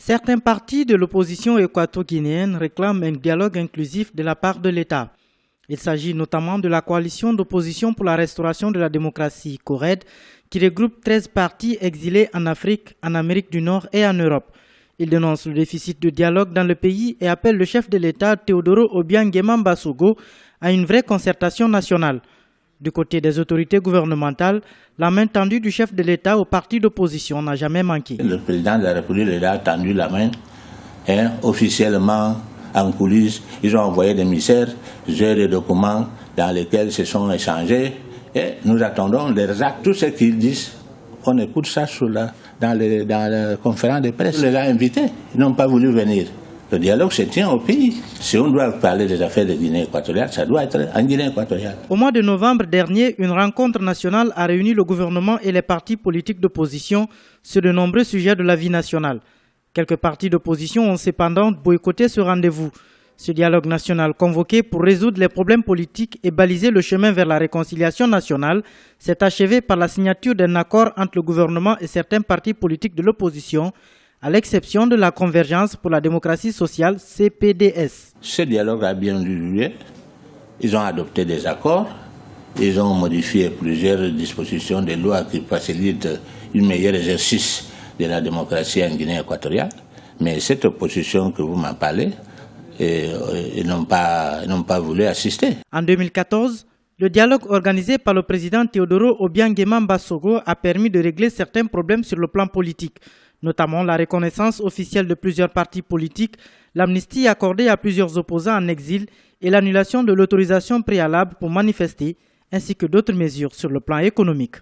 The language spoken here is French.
Certains partis de l'opposition équato-guinéenne réclament un dialogue inclusif de la part de l'État. Il s'agit notamment de la coalition d'opposition pour la restauration de la démocratie, CORED, qui regroupe 13 partis exilés en Afrique, en Amérique du Nord et en Europe. Il dénonce le déficit de dialogue dans le pays et appelle le chef de l'État, Teodoro Obiang Nguema Mbasogo, à une vraie concertation nationale. Du côté des autorités gouvernementales, la main tendue du chef de l'État aux partis d'opposition n'a jamais manqué. Le président de la République a tendu la main officiellement en coulisses. Ils ont envoyé des émissaires, des documents dans lesquels se sont échangés et nous attendons les actes. Tout ce qu'ils disent, on écoute ça dans la conférence de presse. On les a invités, ils n'ont pas voulu venir. Le dialogue se tient au pays. Si on doit parler des affaires de Guinée équatoriale, ça doit être en Guinée équatoriale. Au mois de novembre dernier, une rencontre nationale a réuni le gouvernement et les partis politiques d'opposition sur de nombreux sujets de la vie nationale. Quelques partis d'opposition ont cependant boycotté ce rendez-vous. Ce dialogue national convoqué pour résoudre les problèmes politiques et baliser le chemin vers la réconciliation nationale s'est achevé par la signature d'un accord entre le gouvernement et certains partis politiques de l'opposition, à l'exception de la Convergence pour la démocratie sociale, CPDS. Ce dialogue a bien eu lieu. Ils ont adopté des accords. Ils ont modifié plusieurs dispositions de loi qui facilitent un meilleur exercice de la démocratie en Guinée équatoriale. Mais cette opposition que vous m'en parlez, ils n'ont pas voulu assister. En 2014, le dialogue organisé par le président Teodoro Obiang Nguema Mbasogo a permis de régler certains problèmes sur le plan politique, notamment la reconnaissance officielle de plusieurs partis politiques, l'amnistie accordée à plusieurs opposants en exil et l'annulation de l'autorisation préalable pour manifester, ainsi que d'autres mesures sur le plan économique.